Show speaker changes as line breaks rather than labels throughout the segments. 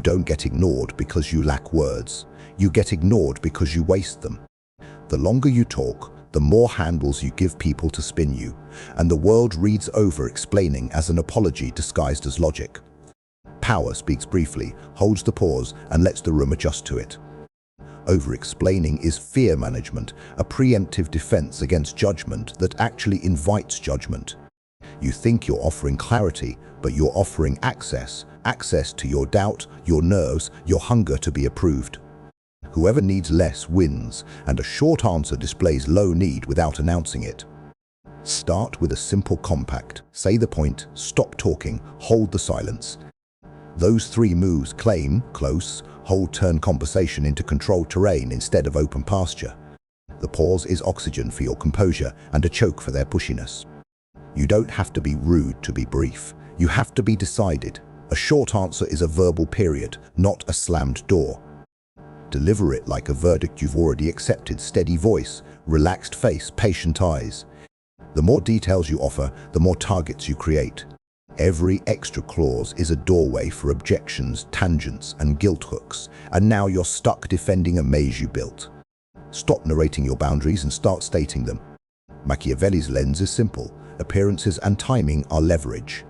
don't get ignored because you lack words. You get ignored because you waste them. The longer you talk, the more handles you give people to spin you, and the world reads over explaining as an apology disguised as logic. Power speaks briefly, holds the pause, and lets the room adjust to it. Over-explaining is fear management, a preemptive defense against judgment that actually invites judgment. You think you're offering clarity, but you're offering access to your doubt, your nerves, your hunger to be approved. Whoever needs less wins, and a short answer displays low need without announcing it. Start with a simple compact. Say the point, stop talking, hold the silence. Those 3 moves: claim, close, hold, turn conversation into controlled terrain instead of open pasture. The pause is oxygen for your composure and a choke for their pushiness. You don't have to be rude to be brief. You have to be decided. A short answer is a verbal period, not a slammed door. Deliver it like a verdict you've already accepted. Steady voice, relaxed face, patient eyes. The more details you offer, the more targets you create. Every extra clause is a doorway for objections, tangents, and guilt hooks, and now you're stuck defending a maze you built. Stop narrating your boundaries and start stating them. Machiavelli's lens is simple. Appearances and timing are leverage.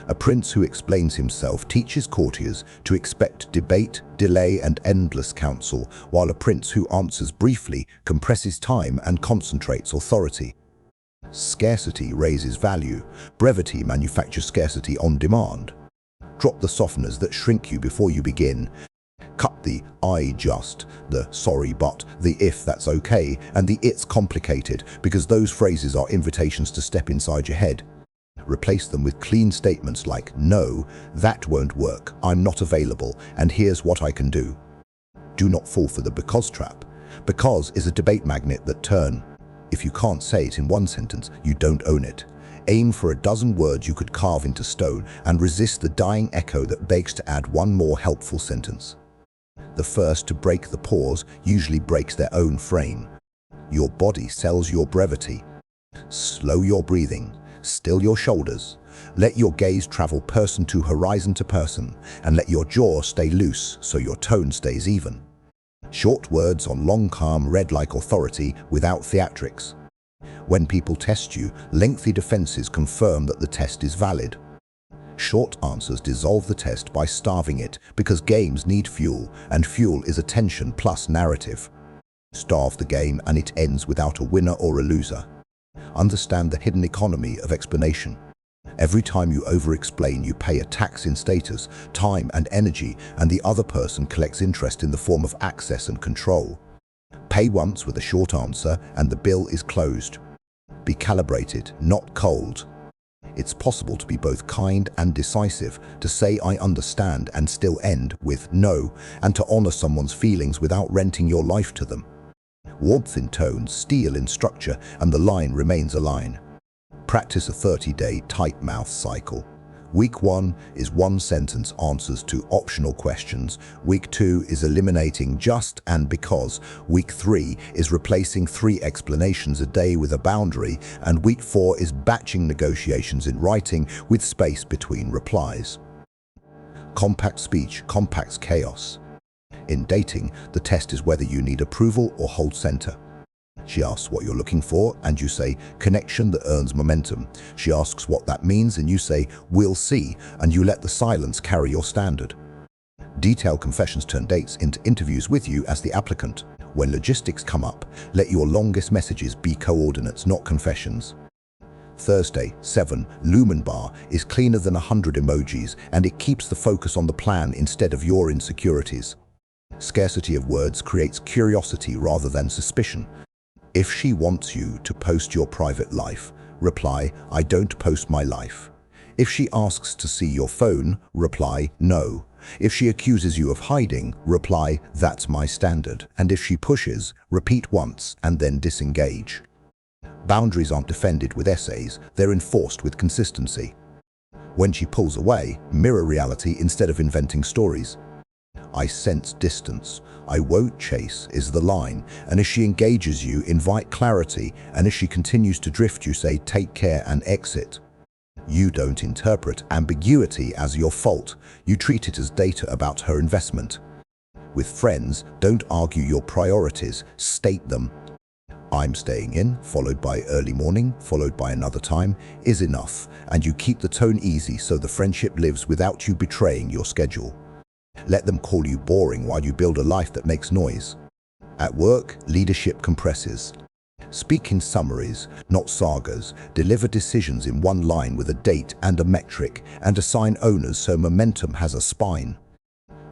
A prince who explains himself teaches courtiers to expect debate, delay, and endless counsel, while a prince who answers briefly compresses time and concentrates authority. Scarcity raises value. Brevity manufactures scarcity on demand. Drop the softeners that shrink you before you begin. Cut the "I just," the "sorry but," the "if that's okay," and the "it's complicated," because those phrases are invitations to step inside your head. Replace them with clean statements like, "No, that won't work, I'm not available, and here's what I can do." Do not fall for the "because" trap. Because is a debate magnet that turn. If you can't say it in one sentence, you don't own it. Aim for a dozen words you could carve into stone and resist the dying echo that begs to add one more helpful sentence. The first to break the pause usually breaks their own frame. Your body sells your brevity. Slow your breathing. Still your shoulders. Let your gaze travel person to horizon to person, and let your jaw stay loose so your tone stays even. Short words on long calm read like authority without theatrics. When people test you, lengthy defenses confirm that the test is valid. Short answers dissolve the test by starving it, because games need fuel, and fuel is attention plus narrative. Starve the game and it ends without a winner or a loser. Understand the hidden economy of explanation. Every time you over-explain, you pay a tax in status, time, and energy, and the other person collects interest in the form of access and control. Pay once with a short answer, and the bill is closed. Be calibrated, not cold. It's possible to be both kind and decisive, to say "I understand" and still end with "no," and to honor someone's feelings without renting your life to them. Warmth in tone, steel in structure, and the line remains a line. Practice a 30-day tight mouth cycle. Week 1 is one-sentence answers to optional questions. Week 2 is eliminating just and because. Week 3 is replacing 3 explanations a day with a boundary. And Week 4 is batching negotiations in writing with space between replies. Compact speech compacts chaos. In dating, the test is whether you need approval or hold center. She asks what you're looking for, and you say, "Connection that earns momentum." She asks what that means, and you say, "We'll see," and you let the silence carry your standard. Detailed confessions turn dates into interviews with you as the applicant. When logistics come up, let your longest messages be coordinates, not confessions. Thursday, 7, Lumen Bar is cleaner than 100 emojis, and it keeps the focus on the plan instead of your insecurities. Scarcity of words creates curiosity rather than suspicion. If she wants you to post your private life, reply, "I don't post my life." If she asks to see your phone, reply, "No." If she accuses you of hiding, reply, "That's my standard." And if she pushes, repeat once and then disengage. Boundaries aren't defended with essays, they're enforced with consistency. When she pulls away, mirror reality instead of inventing stories. "I sense distance. I won't chase" is the line, and if she engages you, invite clarity, and if she continues to drift you, say "Take care" and exit. You don't interpret ambiguity as your fault. You treat it as data about her investment. With friends, don't argue your priorities, state them. I'm staying in, followed by early morning, followed by another time, is enough, and you keep the tone easy so the friendship lives without you betraying your schedule. Let them call you boring while you build a life that makes noise. At work, leadership compresses. Speak in summaries, not sagas. Deliver decisions in one line with a date and a metric, and assign owners so momentum has a spine.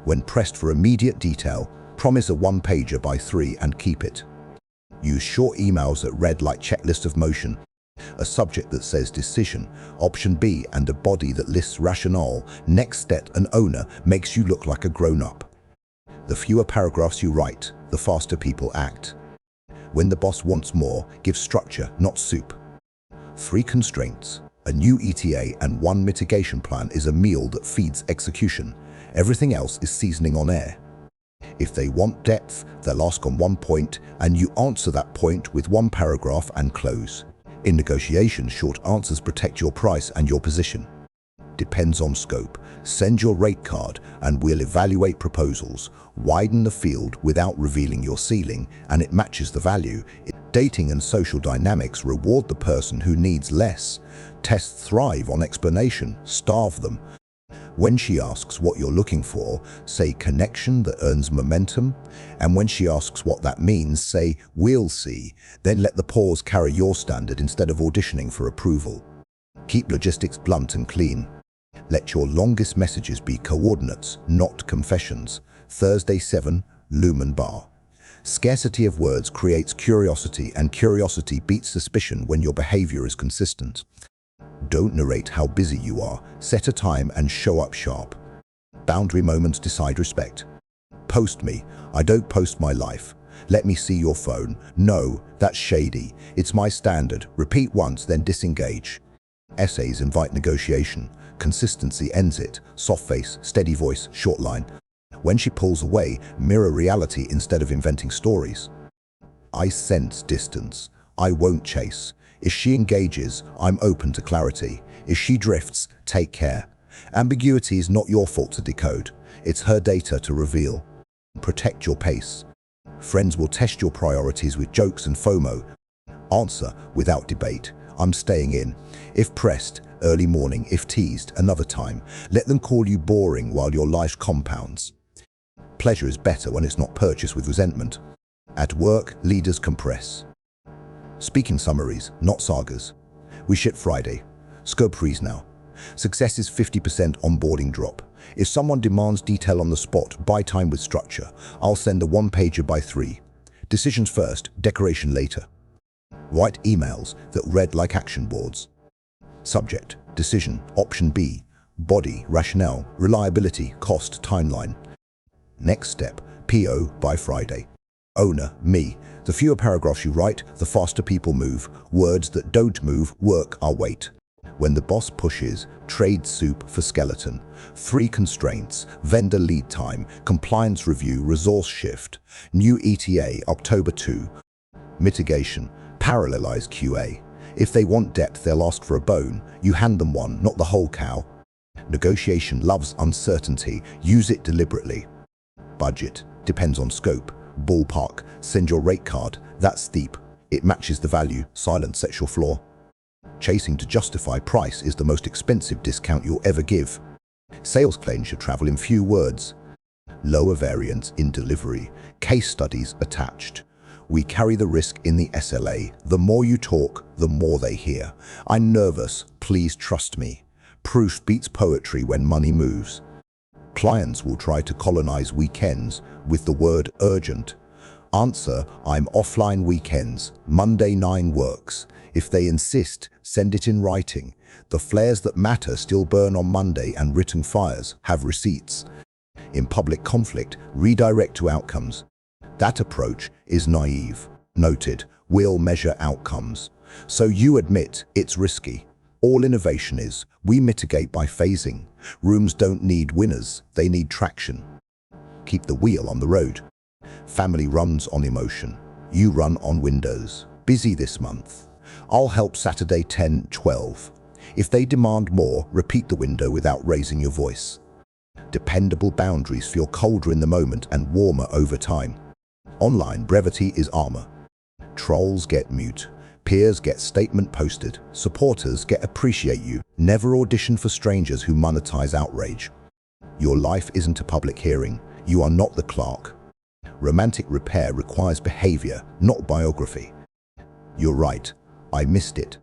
When pressed for immediate detail, promise a one-pager by 3 and keep it. Use short emails that read like checklist of motion. A subject that says decision, option B, and a body that lists rationale, next step, an owner, makes you look like a grown-up. The fewer paragraphs you write, the faster people act. When the boss wants more, give structure, not soup. 3 constraints, a new ETA and 1 mitigation plan is a meal that feeds execution. Everything else is seasoning on air. If they want depth, they'll ask on 1 point, and you answer that point with 1 paragraph and close. In negotiations, short answers protect your price and your position. Depends on scope. Send your rate card and we'll evaluate proposals. Widen the field without revealing your ceiling, and it matches the value. Dating and social dynamics reward the person who needs less. Tests thrive on explanation, starve them. When she asks what you're looking for, say connection that earns momentum. And when she asks what that means, say we'll see. Then let the pause carry your standard instead of auditioning for approval. Keep logistics blunt and clean. Let your longest messages be coordinates, not confessions. Thursday 7, Lumen Bar. Scarcity of words creates curiosity, and curiosity beats suspicion when your behavior is consistent. Don't narrate how busy you are. Set a time and show up sharp. Boundary moments decide respect. Post me. I don't post my life. Let me see your phone. No, that's shady. It's my standard. Repeat once, then disengage. Essays invite negotiation. Consistency ends it. Soft face, steady voice, short line. When she pulls away, mirror reality instead of inventing stories. I sense distance. I won't chase. If she engages, I'm open to clarity. If she drifts, take care. Ambiguity is not your fault to decode. It's her data to reveal. Protect your pace. Friends will test your priorities with jokes and FOMO. Answer without debate. I'm staying in. If pressed, early morning. If teased, another time. Let them call you boring while your life compounds. Pleasure is better when it's not purchased with resentment. At work, leaders compress. Speak in summaries, not sagas. We ship Friday. Scope freeze now. Success is 50% onboarding drop. If someone demands detail on the spot, buy time with structure. I'll send a one-pager by 3. Decisions first, decoration later. Write emails that read like action boards. Subject, decision, option B, body, rationale, reliability, cost, timeline. Next step, PO by Friday. Owner, me. The fewer paragraphs you write, the faster people move. Words that don't move work our weight. When the boss pushes, trade soup for skeleton. 3 constraints, vendor lead time, compliance review, resource shift. New ETA, October 2. Mitigation, parallelize QA. If they want depth, they'll ask for a bone. You hand them one, not the whole cow. Negotiation loves uncertainty. Use it deliberately. Budget, depends on scope. Ballpark, send your rate card. That's steep. It matches the value. Silence sets your floor. Chasing to justify price is the most expensive discount you'll ever give. Sales claims should travel in few words. Lower variance in delivery. Case studies attached. We carry the risk in the SLA. The more you talk, the more they hear. I'm nervous. Please trust me. Proof beats poetry when money moves. Clients will try to colonize weekends with the word urgent. Answer, I'm offline weekends. Monday 9 works. If they insist, send it in writing. The flares that matter still burn on Monday, and written fires have receipts. In public conflict, redirect to outcomes. That approach is naive. Noted, we'll measure outcomes. So you admit it's risky. All innovation is. We mitigate by phasing. Rooms don't need winners, they need traction. Keep the wheel on the road. Family runs on emotion. You run on windows. Busy this month. I'll help Saturday 10-12. If they demand more, repeat the window without raising your voice. Dependable boundaries feel colder in the moment and warmer over time. Online brevity is armor. Trolls get mute. Peers get statement posted. Supporters get appreciate you. Never audition for strangers who monetize outrage. Your life isn't a public hearing. You are not the clerk. Romantic repair requires behavior, not biography. You're right. I missed it.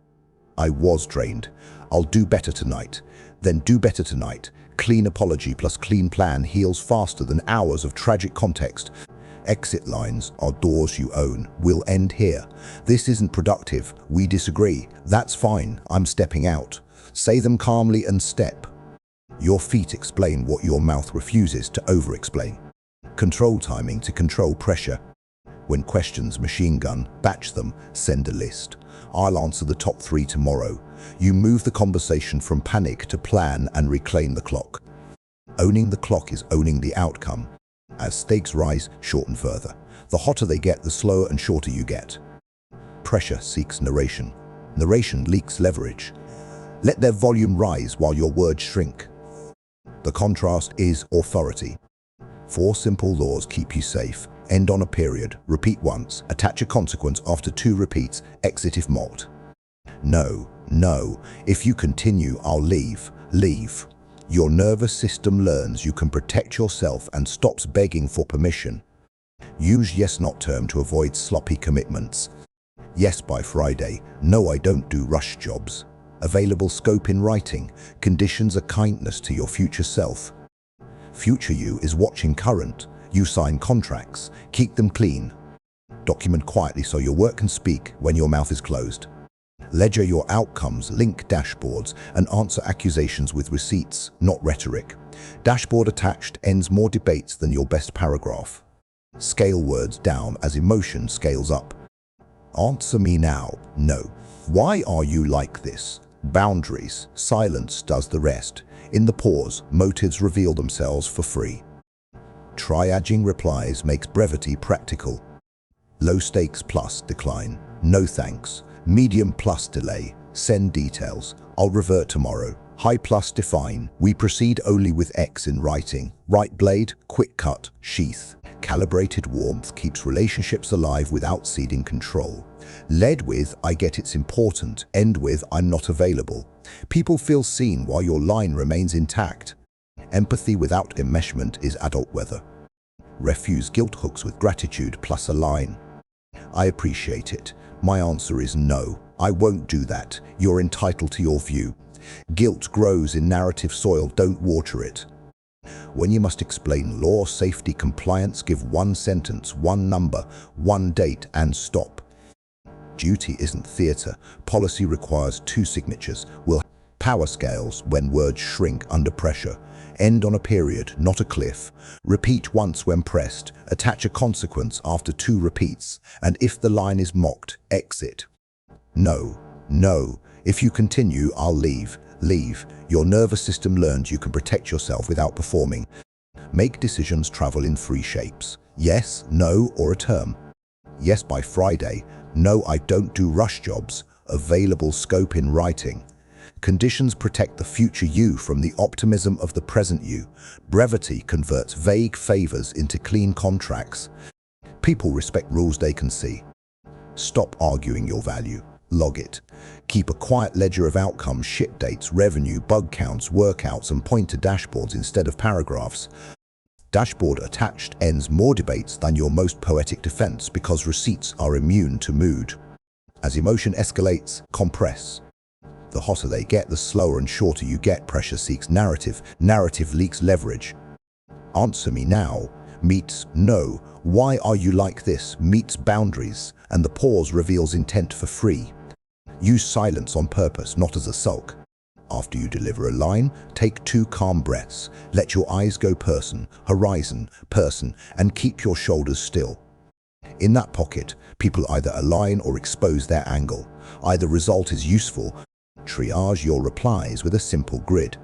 I was drained. I'll do better tonight. Then do better tonight. Clean apology plus clean plan heals faster than hours of tragic context. Exit lines are doors you own. We'll end here. This isn't productive. We disagree. That's fine. I'm stepping out. Say them calmly and step. Your feet explain what your mouth refuses to over-explain. Control timing to control pressure. When questions machine gun, batch them, send a list. I'll answer the top 3 tomorrow. You move the conversation from panic to plan and reclaim the clock. Owning the clock is owning the outcome. As stakes rise, shorten further. The hotter they get, the slower and shorter you get. Pressure seeks narration. Narration leaks leverage. Let their volume rise while your words shrink. The contrast is authority. 4 simple laws keep you safe. End on a period. Repeat once. Attach a consequence after 2 repeats. Exit if mocked. No, no. If you continue, I'll leave. Leave. Your nervous system learns you can protect yourself and stops begging for permission. Use yes not term to avoid sloppy commitments. Yes by Friday. No, I don't do rush jobs. Available scope in writing. Conditions a kindness to your future self. Future you is watching current. You sign contracts. Keep them clean. Document quietly so your work can speak when your mouth is closed. Ledger your outcomes, link dashboards, and answer accusations with receipts, not rhetoric. Dashboard attached ends more debates than your best paragraph. Scale words down as emotion scales up. Answer me now. No. Why are you like this? Boundaries. Silence does the rest. In the pause, motives reveal themselves for free. Triaging replies makes brevity practical. Low stakes plus decline. No thanks. Medium plus delay. Send details. I'll revert tomorrow. High plus define. We proceed only with X in writing. Right blade, quick cut, sheath. Calibrated warmth keeps relationships alive without ceding control. Led with, I get it's important. End with, I'm not available. People feel seen while your line remains intact. Empathy without enmeshment is adult weather. Refuse guilt hooks with gratitude plus a line. I appreciate it. My answer is no. I won't do that. You're entitled to your view. Guilt grows in narrative soil, don't water it. When you must explain law, safety, compliance, give 1 sentence, 1 number, 1 date, and stop. Duty isn't theatre. Policy requires 2 signatures. Will power scales when words shrink under pressure. End on a period, not a cliff. Repeat once when pressed. Attach a consequence after 2 repeats. And if the line is mocked, exit. No, no. If you continue, I'll leave. Leave. Your nervous system learns you can protect yourself without performing. Make decisions travel in 3 shapes. Yes, no, or a term. Yes by Friday. No, I don't do rush jobs. Available scope in writing. Conditions protect the future you from the optimism of the present you. Brevity converts vague favors into clean contracts. People respect rules they can see. Stop arguing your value. Log it. Keep a quiet ledger of outcomes, ship dates, revenue, bug counts, workouts, and point to dashboards instead of paragraphs. Dashboard attached ends more debates than your most poetic defense because receipts are immune to mood. As emotion escalates, compress. The hotter they get, the slower and shorter you get. Pressure seeks narrative. Narrative leaks leverage. Answer me now meets no. Why are you like this meets boundaries, and the pause reveals intent for free. Use silence on purpose, not as a sulk. After you deliver a line, take 2 calm breaths. Let your eyes go person, horizon, person, and keep your shoulders still. In that pocket, people either align or expose their angle. Either result is useful. Triage your replies with a simple grid.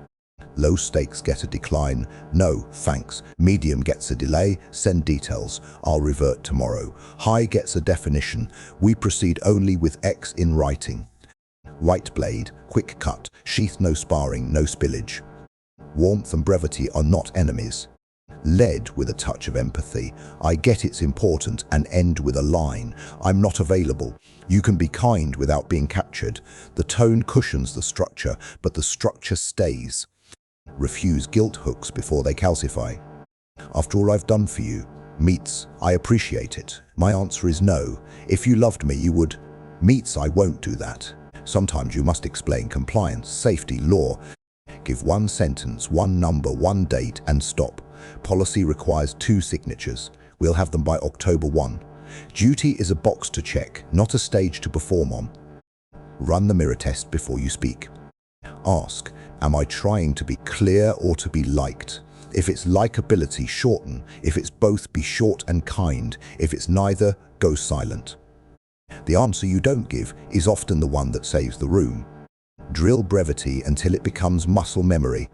Low stakes get a decline. No, thanks. Medium gets a delay. Send details. I'll revert tomorrow. High gets a definition. We proceed only with X in writing. White blade, quick cut, sheath, no sparring, no spillage. Warmth and brevity are not enemies. Lead with a touch of empathy. I get it's important, and end with a line. I'm not available. You can be kind without being captured. The tone cushions the structure, but the structure stays. Refuse guilt hooks before they calcify. After all I've done for you, meets, I appreciate it. My answer is no. If you loved me, you would. Meets, I won't do that. Sometimes you must explain compliance, safety, law. Give one sentence, one number, one date, and stop. Policy requires 2 signatures. We'll have them by October 1. Duty is a box to check, not a stage to perform on. Run the mirror test before you speak. Ask, am I trying to be clear or to be liked? If it's likability, shorten. If it's both, be short and kind. If it's neither, go silent. The answer you don't give is often the one that saves the room. Drill brevity until it becomes muscle memory.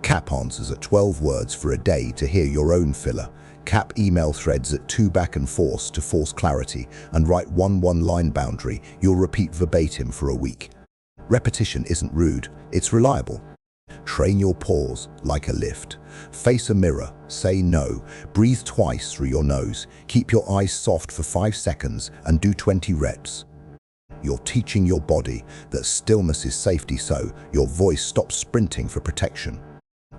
Cap answers at 12 words for a day to hear your own filler. Cap email threads at 2 back and forth to force clarity, and write one-line boundary you'll repeat verbatim for a week. Repetition isn't rude, it's reliable. Train your pause like a lift. Face a mirror, say no, breathe twice through your nose, keep your eyes soft for 5 seconds and do 20 reps. You're teaching your body that stillness is safety, so your voice stops sprinting for protection.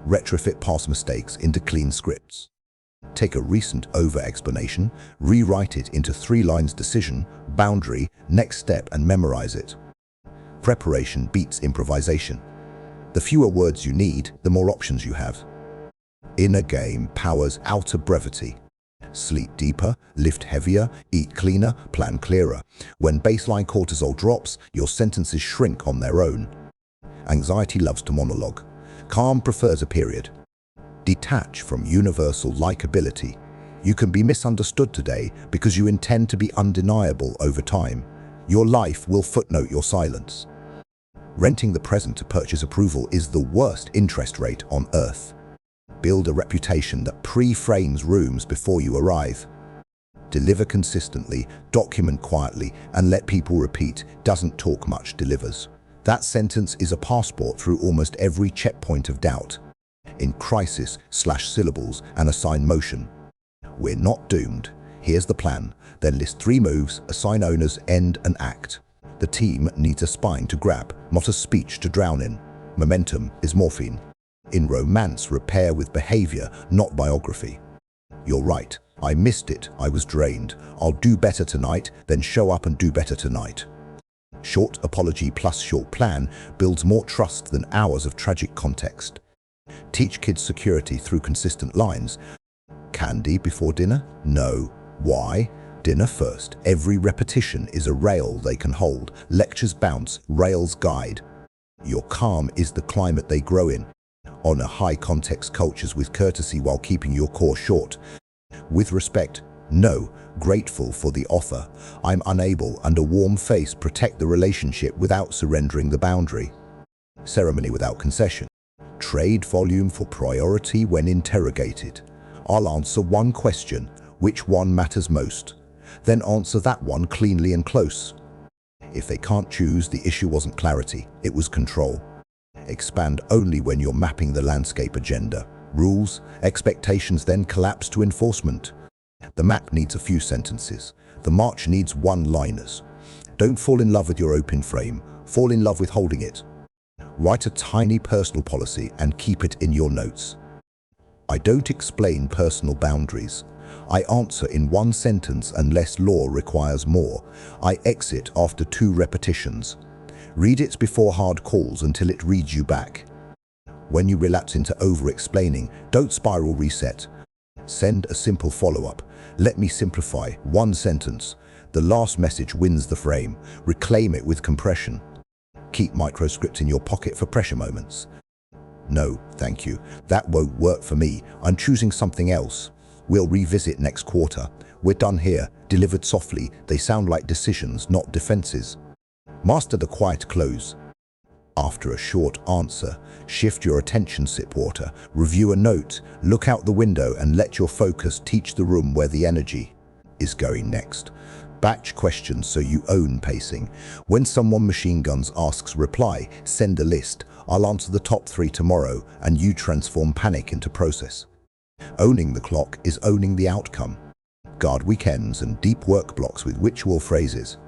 Retrofit past mistakes into clean scripts. Take a recent over-explanation, rewrite it into 3 lines: decision, boundary, next step, and memorize it. Preparation beats improvisation. The fewer words you need, the more options you have. Inner game powers outer brevity. Sleep deeper, lift heavier, eat cleaner, plan clearer. When baseline cortisol drops, your sentences shrink on their own. Anxiety loves to monologue. Calm prefers a period. Detach from universal likability. You can be misunderstood today because you intend to be undeniable over time. Your life will footnote your silence. Renting the present to purchase approval is the worst interest rate on earth. Build a reputation that pre-frames rooms before you arrive. Deliver consistently, document quietly, and let people repeat. Doesn't talk much, delivers. That sentence is a passport through almost every checkpoint of doubt. In crisis, slash syllables and assign motion. We're not doomed. Here's the plan. Then list 3 moves, assign owners, end, and act. The team needs a spine to grab, not a speech to drown in. Momentum is morphine. In romance, repair with behavior, not biography. You're right. I missed it. I was drained. I'll do better tonight, then show up and do better tonight. Short apology plus short plan builds more trust than hours of tragic context. Teach kids security through consistent lines. Candy before dinner? No. Why? Dinner first. Every repetition is a rail they can hold. Lectures bounce, rails guide. Your calm is the climate they grow in. Honor high-context cultures with courtesy while keeping your core short. With respect, no. Grateful for the offer. I'm unable, and a warm face protect the relationship without surrendering the boundary. Ceremony without concession. Trade volume for priority when interrogated. I'll answer one question. Which one matters most? Then answer that one cleanly and close. If they can't choose, the issue wasn't clarity, it was control. Expand only when you're mapping the landscape agenda. Rules, expectations then collapse to enforcement. The map needs a few sentences. The march needs one-liners. Don't fall in love with your open frame. Fall in love with holding it. Write a tiny personal policy and keep it in your notes. I don't explain personal boundaries. I answer in one sentence unless law requires more. I exit after 2 repetitions. Read it before hard calls until it reads you back. When you relapse into over-explaining, don't spiral reset. Send a simple follow-up. Let me simplify. 1 sentence. The last message wins the frame. Reclaim it with compression. Keep microscript in your pocket for pressure moments. No, thank you. That won't work for me. I'm choosing something else. We'll revisit next quarter. We're done here. Delivered softly, they sound like decisions, not defenses. Master the quiet close. After a short answer, shift your attention, sip water, review a note, look out the window and let your focus teach the room where the energy is going next. Batch questions so you own pacing. When someone machine guns asks reply, send a list. I'll answer the top 3 tomorrow, and you transform panic into process. Owning the clock is owning the outcome. Guard weekends and deep work blocks with ritual phrases.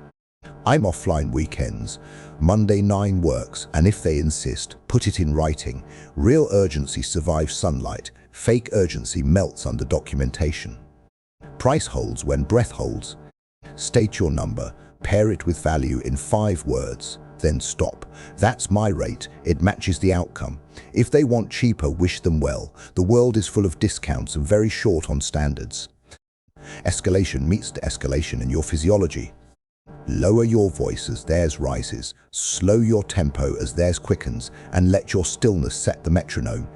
I'm offline weekends. Monday 9 works, and if they insist, put it in writing. Real urgency survives sunlight. Fake urgency melts under documentation. Price holds when breath holds. State your number, pair it with value in 5 words, then stop. That's my rate, it matches the outcome. If they want cheaper, wish them well. The world is full of discounts and very short on standards. Escalation meets de-escalation in your physiology. Lower your voice as theirs rises, slow your tempo as theirs quickens, and let your stillness set the metronome.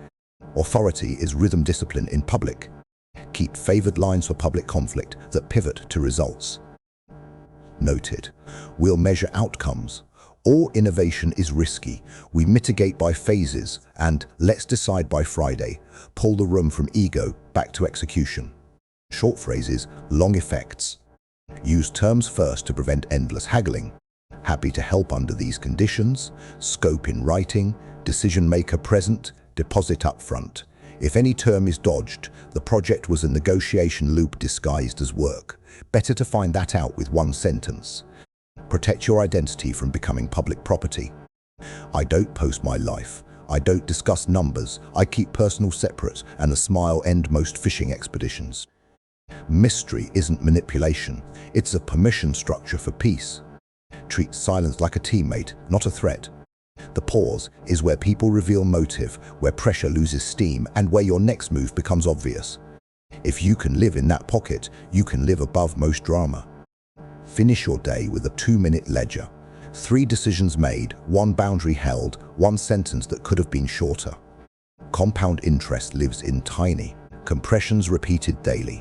Authority is rhythm discipline in public. Keep favored lines for public conflict that pivot to results. Noted. We'll measure outcomes. All innovation is risky. We mitigate by phases and let's decide by Friday. Pull the room from ego back to execution. Short phrases, long effects. Use terms first to prevent endless haggling. Happy to help under these conditions. Scope in writing. Decision maker present. Deposit up front. If any term is dodged, the project was a negotiation loop disguised as work. Better to find that out with one sentence. Protect your identity from becoming public property. I don't post my life. I don't discuss numbers. I keep personal separate, and a smile end most fishing expeditions. Mystery isn't manipulation. It's a permission structure for peace. Treat silence like a teammate, not a threat. The pause is where people reveal motive, where pressure loses steam, and where your next move becomes obvious. If you can live in that pocket, you can live above most drama. Finish your day with a 2-minute ledger. 3 decisions made, 1 boundary held, 1 sentence that could have been shorter. Compound interest lives in tiny compressions repeated daily.